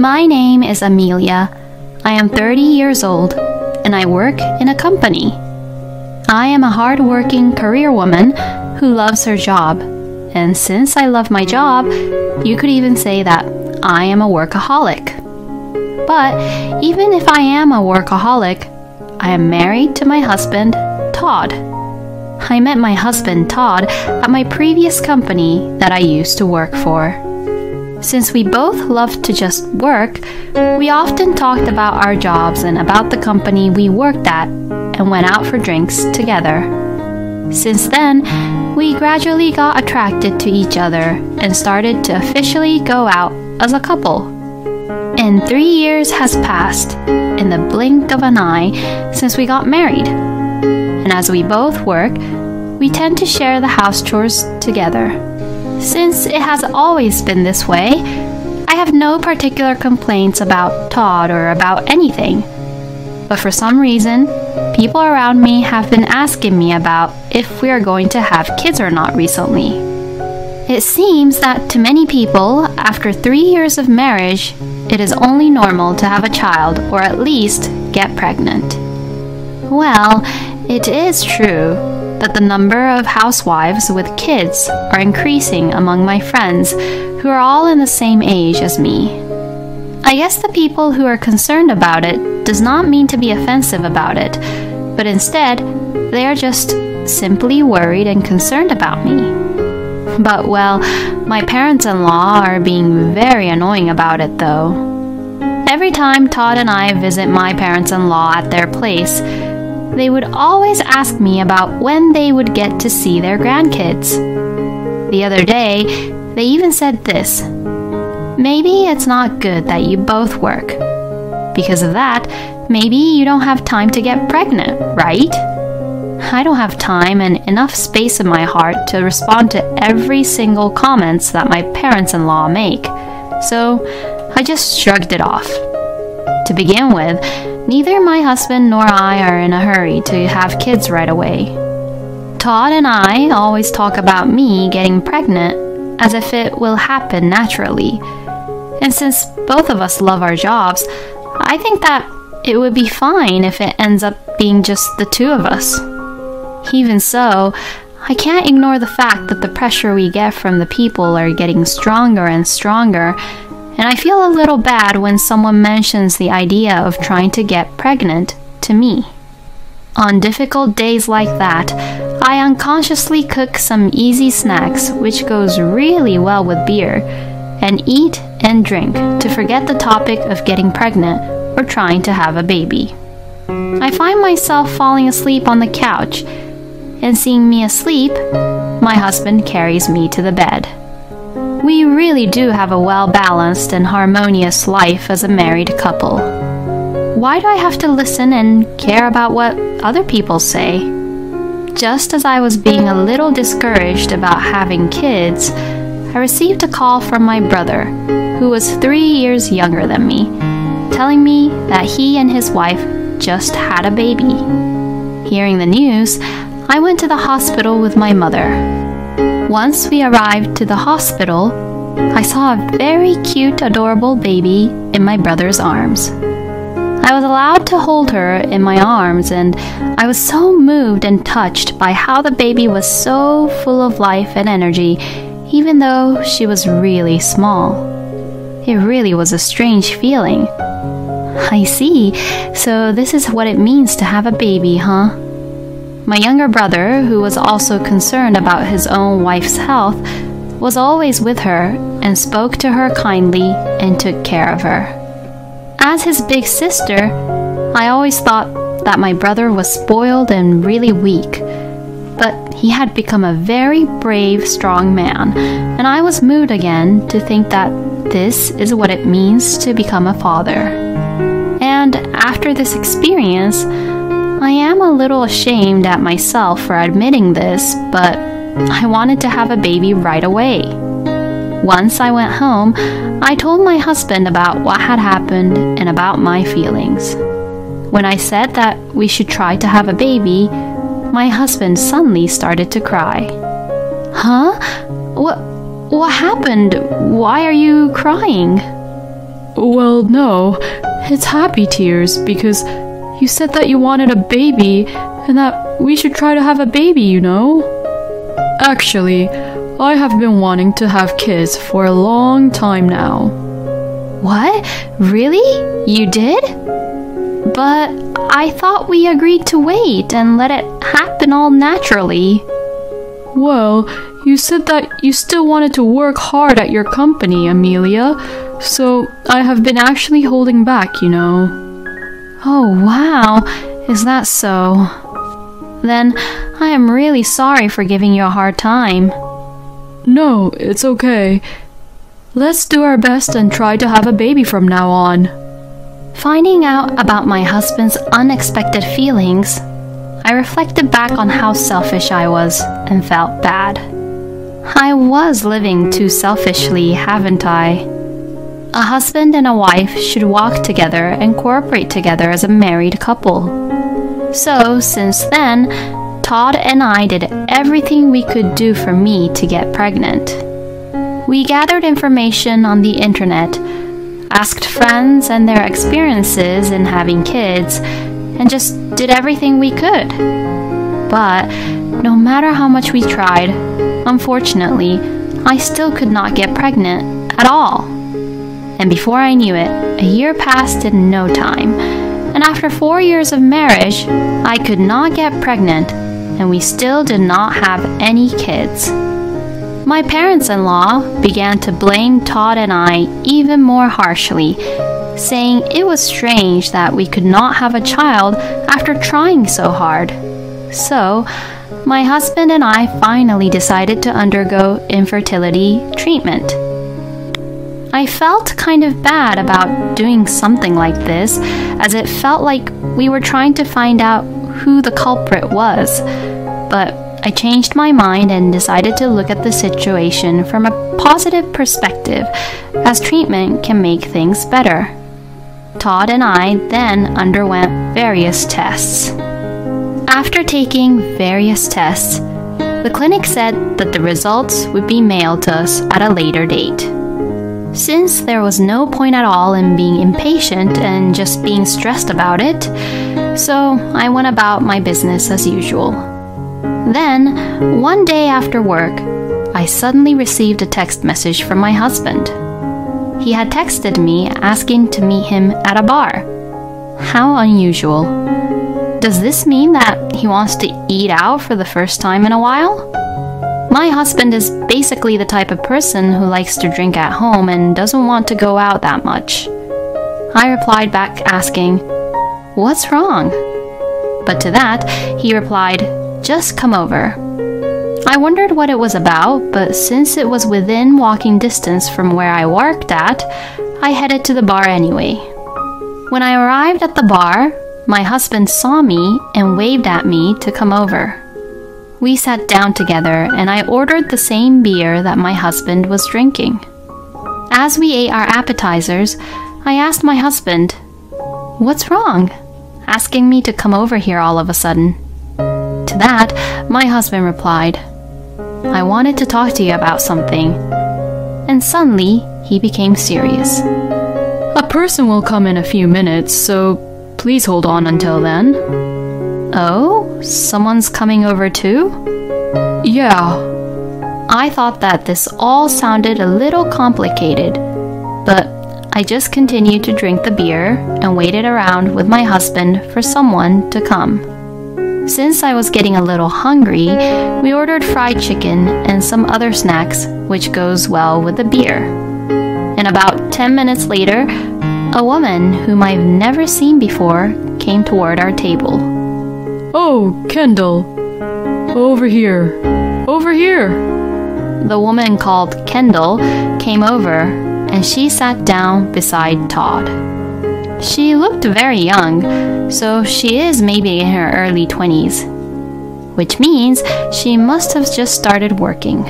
My name is Amelia. I am 30 years old, and I work in a company. I am a hard-working career woman who loves her job, and since I love my job, you could even say that I am a workaholic. But even if I am a workaholic, I am married to my husband, Todd. I met my husband, Todd, at my previous company that I used to work for. Since we both loved to just work, we often talked about our jobs and about the company we worked at and went out for drinks together. Since then, we gradually got attracted to each other and started to officially go out as a couple. And 3 years has passed in the blink of an eye since we got married. And as we both work, we tend to share the house chores together. Since it has always been this way, I have no particular complaints about Todd or about anything. But for some reason, people around me have been asking me about if we are going to have kids or not recently. It seems that to many people, after 3 years of marriage, it is only normal to have a child or at least get pregnant. Well, it is true that the number of housewives with kids are increasing among my friends who are all in the same age as me. I guess the people who are concerned about it does not mean to be offensive about it, but instead, they are just simply worried and concerned about me. But well, my parents-in-law are being very annoying about it though. Every time Todd and I visit my parents-in-law at their place, they would always ask me about when they would get to see their grandkids. The other day, they even said this: "Maybe it's not good that you both work. Because of that, maybe you don't have time to get pregnant, right?" I don't have time and enough space in my heart to respond to every single comments that my parents-in-law make, so I just shrugged it off. To begin with, neither my husband nor I are in a hurry to have kids right away. Todd and I always talk about me getting pregnant as if it will happen naturally. And since both of us love our jobs, I think that it would be fine if it ends up being just the two of us. Even so, I can't ignore the fact that the pressure we get from the people are getting stronger and stronger, and I feel a little bad when someone mentions the idea of trying to get pregnant to me. On difficult days like that, I unconsciously cook some easy snacks which goes really well with beer, and eat and drink to forget the topic of getting pregnant or trying to have a baby. I find myself falling asleep on the couch, and seeing me asleep, my husband carries me to the bed. We really do have a well-balanced and harmonious life as a married couple. Why do I have to listen and care about what other people say? Just as I was being a little discouraged about having kids, I received a call from my brother, who was 3 years younger than me, telling me that he and his wife just had a baby. Hearing the news, I went to the hospital with my mother. Once we arrived to the hospital, I saw a very cute, adorable baby in my brother's arms. I was allowed to hold her in my arms, and I was so moved and touched by how the baby was so full of life and energy, even though she was really small. It really was a strange feeling. I see, so this is what it means to have a baby, huh? My younger brother, who was also concerned about his own wife's health, was always with her and spoke to her kindly and took care of her. As his big sister, I always thought that my brother was spoiled and really weak, but he had become a very brave, strong man, and I was moved again to think that this is what it means to become a father. And after this experience, I am a little ashamed at myself for admitting this, but I wanted to have a baby right away. Once I went home, I told my husband about what had happened and about my feelings. When I said that we should try to have a baby, my husband suddenly started to cry. "Huh? What happened? Why are you crying?" Well, no, it's happy tears because you said that you wanted a baby and that we should try to have a baby, you know? Actually, I have been wanting to have kids for a long time now. What? Really? You did? But I thought we agreed to wait and let it happen all naturally. Well, you said that you still wanted to work hard at your company, Amelia, so I have been actually holding back, you know. Oh, wow. Is that so? Then I am really sorry for giving you a hard time. No, it's okay. Let's do our best and try to have a baby from now on. Finding out about my husband's unexpected feelings, I reflected back on how selfish I was and felt bad. I was living too selfishly, haven't I? A husband and a wife should walk together and cooperate together as a married couple. So, since then, Todd and I did everything we could do for me to get pregnant. We gathered information on the internet, asked friends and their experiences in having kids, and just did everything we could. But no matter how much we tried, unfortunately, I still could not get pregnant at all. And before I knew it, a year passed in no time. And after 4 years of marriage, I could not get pregnant, and we still did not have any kids. My parents-in-law began to blame Todd and I even more harshly, saying it was strange that we could not have a child after trying so hard. So, my husband and I finally decided to undergo infertility treatment. I felt kind of bad about doing something like this, as it felt like we were trying to find out who the culprit was. But I changed my mind and decided to look at the situation from a positive perspective, as treatment can make things better. Todd and I then underwent various tests. After taking various tests, the clinic said that the results would be mailed to us at a later date. Since there was no point at all in being impatient and just being stressed about it, so I went about my business as usual. Then, one day after work, I suddenly received a text message from my husband. He had texted me asking to meet him at a bar. How unusual. Does this mean that he wants to eat out for the first time in a while? My husband is basically the type of person who likes to drink at home and doesn't want to go out that much. I replied back asking, "What's wrong?" But to that, he replied, "Just come over." I wondered what it was about, but since it was within walking distance from where I worked at, I headed to the bar anyway. When I arrived at the bar, my husband saw me and waved at me to come over. We sat down together and I ordered the same beer that my husband was drinking. As we ate our appetizers, I asked my husband, "What's wrong?" asking me to come over here all of a sudden. To that, my husband replied, "I wanted to talk to you about something." And suddenly, he became serious. A person will come in a few minutes, so please hold on until then. Oh, someone's coming over too? Yeah. I thought that this all sounded a little complicated, but I just continued to drink the beer and waited around with my husband for someone to come. Since I was getting a little hungry, we ordered fried chicken and some other snacks, which goes well with the beer. And about 10 minutes later, a woman whom I've never seen before came toward our table. "Oh, Kendall. Over here. Over here." The woman called Kendall came over and she sat down beside Todd. She looked very young, so she is maybe in her early 20s, which means she must have just started working.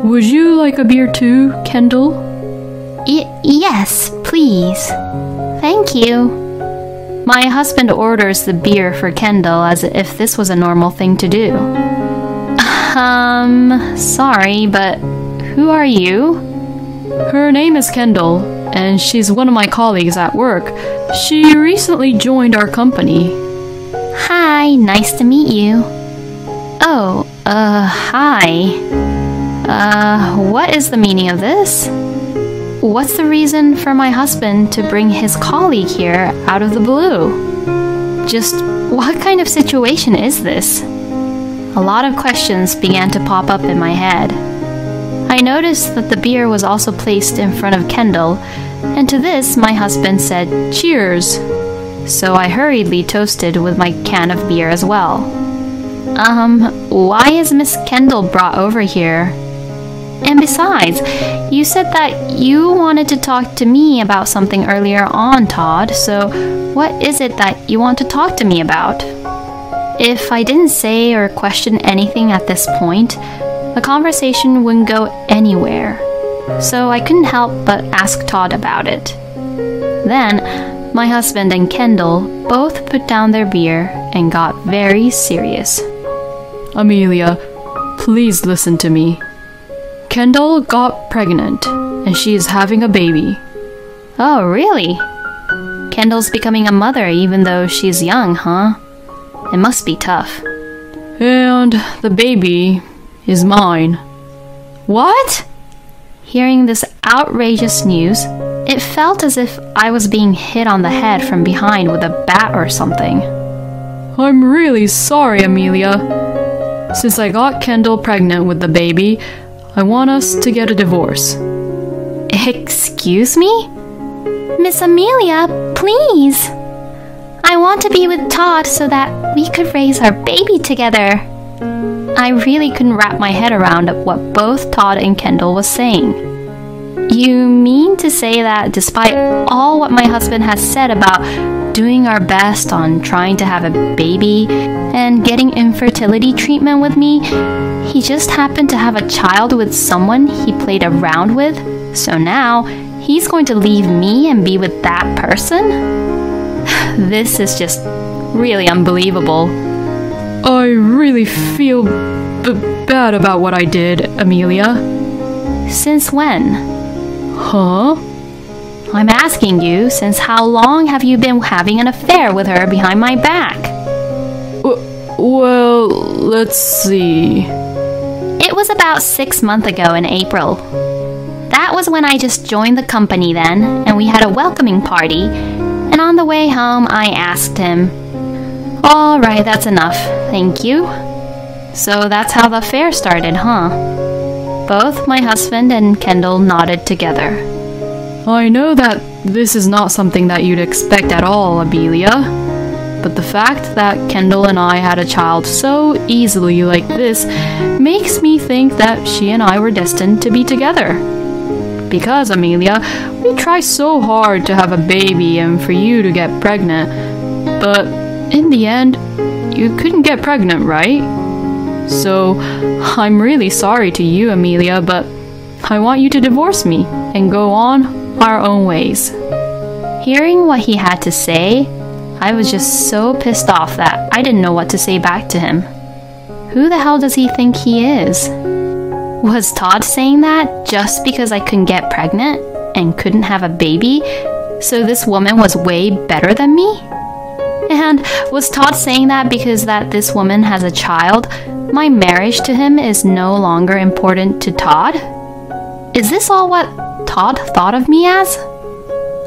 "Would you like a beer too, Kendall?" Yes, please. Thank you. My husband orders the beer for Kendall as if this was a normal thing to do. Sorry, but who are you? Her name is Kendall, and she's one of my colleagues at work. She recently joined our company. Hi, nice to meet you. Oh, hi. What is the meaning of this? What's the reason for my husband to bring his colleague here out of the blue? Just what kind of situation is this? A lot of questions began to pop up in my head. I noticed that the beer was also placed in front of Kendall, and to this my husband said, "Cheers." So I hurriedly toasted with my can of beer as well. Why is Miss Kendall brought over here? And besides, you said that you wanted to talk to me about something earlier on, Todd, so what is it that you want to talk to me about? If I didn't say or question anything at this point, the conversation wouldn't go anywhere, so I couldn't help but ask Todd about it. Then, my husband and Kendall both put down their beer and got very serious. Amelia, please listen to me. Kendall got pregnant, and she is having a baby. Oh, really? Kendall's becoming a mother even though she's young, huh? It must be tough. And the baby is mine. What? Hearing this outrageous news, it felt as if I was being hit on the head from behind with a bat or something. I'm really sorry, Amelia. Since I got Kendall pregnant with the baby, I want us to get a divorce. Excuse me? Miss Amelia, please. I want to be with Todd so that we could raise our baby together. I really couldn't wrap my head around what both Todd and Kendall was saying. You mean to say that despite all what my husband has said about doing our best on trying to have a baby and getting infertility treatment with me, he just happened to have a child with someone he played around with, so now he's going to leave me and be with that person? This is just really unbelievable. I really feel bad about what I did, Amelia. Since when? Huh? I'm asking you, since how long have you been having an affair with her behind my back? Well, let's see. It was about 6 months ago in April. That was when I just joined the company then, and we had a welcoming party, and on the way home I asked him, "All right, that's enough, thank you." So that's how the affair started, huh? Both my husband and Kendall nodded together. I know that this is not something that you'd expect at all, Amelia, but the fact that Kendall and I had a child so easily like this makes me think that she and I were destined to be together. Because, Amelia, we try so hard to have a baby and for you to get pregnant, but in the end, you couldn't get pregnant, right? So, I'm really sorry to you, Amelia, but I want you to divorce me and go on our own ways. Hearing what he had to say, I was just so pissed off that I didn't know what to say back to him. Who the hell does he think he is? Was Todd saying that just because I couldn't get pregnant and couldn't have a baby, so this woman was way better than me? And was Todd saying that because that this woman has a child, my marriage to him is no longer important to Todd? Is this all what Todd thought of me as?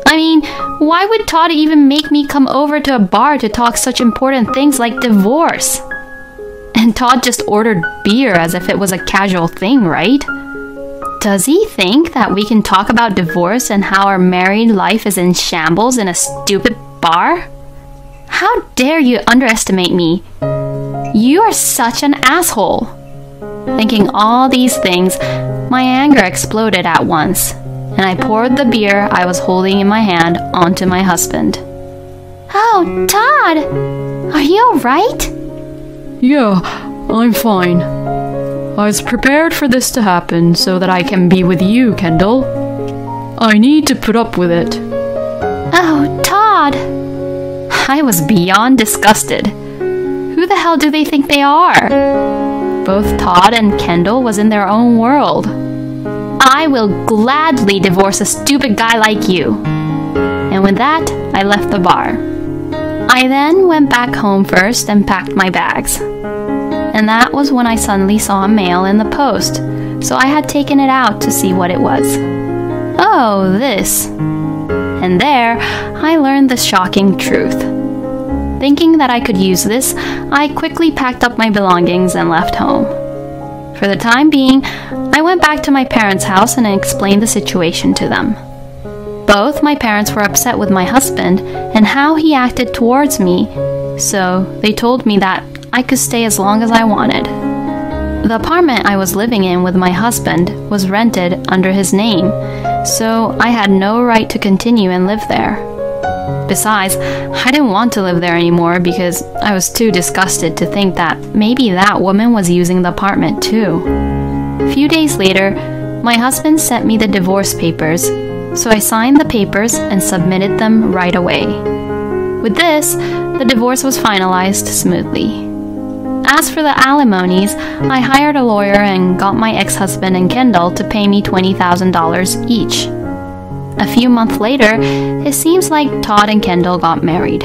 I mean, why would Todd even make me come over to a bar to talk such important things like divorce? And Todd just ordered beer as if it was a casual thing, right? Does he think that we can talk about divorce and how our married life is in shambles in a stupid bar? How dare you underestimate me? You are such an asshole. Thinking all these things, my anger exploded at once, and I poured the beer I was holding in my hand onto my husband. Oh, Todd! Are you alright? Yeah, I'm fine. I was prepared for this to happen so that I can be with you, Kendall. I need to put up with it. Oh, Todd! I was beyond disgusted. Who the hell do they think they are? Both Todd and Kendall was in their own world. I will gladly divorce a stupid guy like you." And with that, I left the bar. I then went back home first and packed my bags. And that was when I suddenly saw a mail in the post, so I had taken it out to see what it was. Oh, this. And there, I learned the shocking truth. Thinking that I could use this, I quickly packed up my belongings and left home. For the time being, I went back to my parents' house and explained the situation to them. Both my parents were upset with my husband and how he acted towards me, so they told me that I could stay as long as I wanted. The apartment I was living in with my husband was rented under his name, so I had no right to continue and live there. Besides, I didn't want to live there anymore because I was too disgusted to think that maybe that woman was using the apartment too. A few days later, my husband sent me the divorce papers, so I signed the papers and submitted them right away. With this, the divorce was finalized smoothly. As for the alimonies, I hired a lawyer and got my ex-husband and Kendall to pay me $20,000 each. A few months later, it seems like Todd and Kendall got married.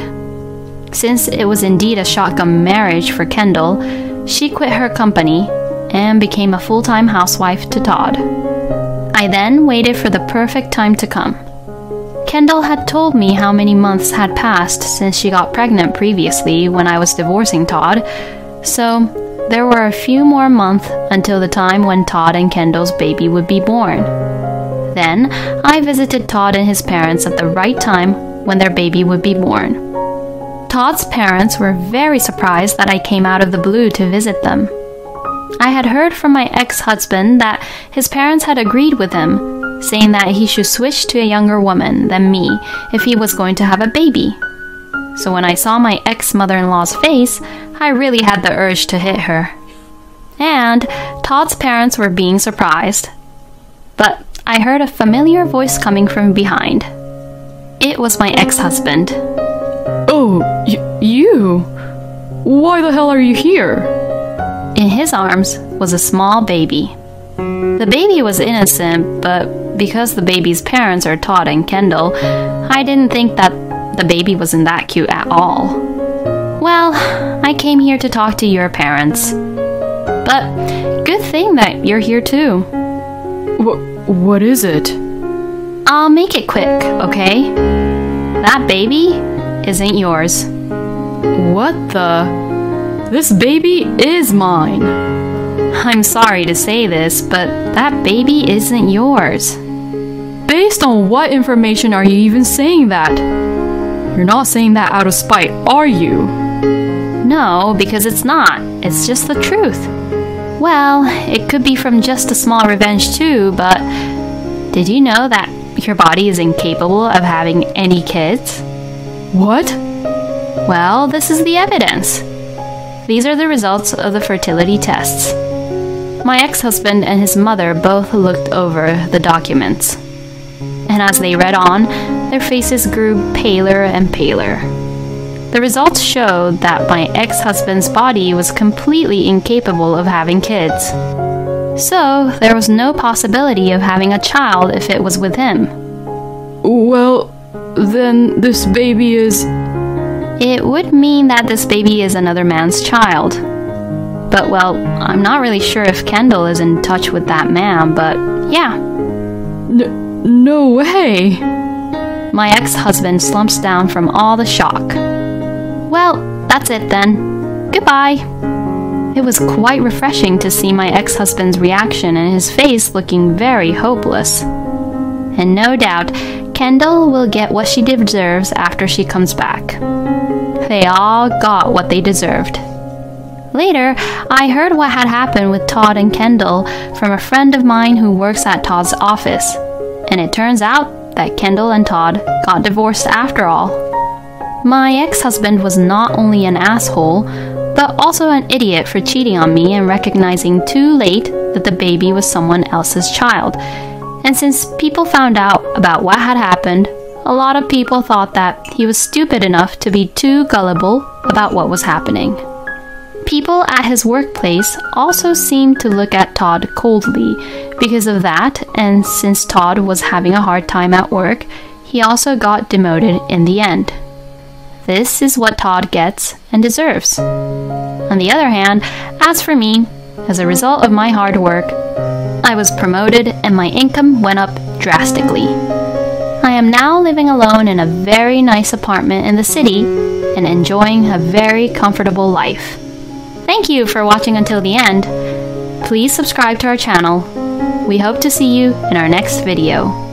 Since it was indeed a shotgun marriage for Kendall, she quit her company and became a full-time housewife to Todd. I then waited for the perfect time to come. Kendall had told me how many months had passed since she got pregnant previously when I was divorcing Todd, so there were a few more months until the time when Todd and Kendall's baby would be born. Then, I visited Todd and his parents at the right time when their baby would be born. Todd's parents were very surprised that I came out of the blue to visit them. I had heard from my ex-husband that his parents had agreed with him, saying that he should switch to a younger woman than me if he was going to have a baby. So when I saw my ex-mother-in-law's face, I really had the urge to hit her. And Todd's parents were being surprised. But I heard a familiar voice coming from behind. It was my ex-husband. "Oh, you? Why the hell are you here?" In his arms was a small baby. The baby was innocent, but because the baby's parents are Todd and Kendall, I didn't think that the baby wasn't that cute at all. Well, I came here to talk to your parents. But good thing that you're here too. What is it? I'll make it quick, okay? That baby isn't yours. What the? This baby is mine. I'm sorry to say this, but that baby isn't yours. Based on what information are you even saying that? You're not saying that out of spite, are you? No, because it's not. It's just the truth. Well, it could be from just a small revenge too, but did you know that your body is incapable of having any kids? What? Well, this is the evidence. These are the results of the fertility tests. My ex-husband and his mother both looked over the documents. And as they read on, their faces grew paler and paler. The results showed that my ex-husband's body was completely incapable of having kids. So, there was no possibility of having a child if it was with him. Well, then this baby is... It would mean that this baby is another man's child. But, well, I'm not really sure if Kendall is in touch with that man, but yeah. No way! My ex-husband slumps down from all the shock. Well, that's it then. Goodbye. It was quite refreshing to see my ex-husband's reaction and his face looking very hopeless. And no doubt, Kendall will get what she deserves after she comes back. They all got what they deserved. Later, I heard what had happened with Todd and Kendall from a friend of mine who works at Todd's office. And it turns out that Kendall and Todd got divorced after all. My ex-husband was not only an asshole, but also an idiot for cheating on me and recognizing too late that the baby was someone else's child. And since people found out about what had happened, a lot of people thought that he was stupid enough to be too gullible about what was happening. People at his workplace also seemed to look at Todd coldly because of that, and since Todd was having a hard time at work, he also got demoted in the end. This is what Todd gets and deserves. On the other hand, as for me, as a result of my hard work, I was promoted and my income went up drastically. I am now living alone in a very nice apartment in the city and enjoying a very comfortable life. Thank you for watching until the end. Please subscribe to our channel. We hope to see you in our next video.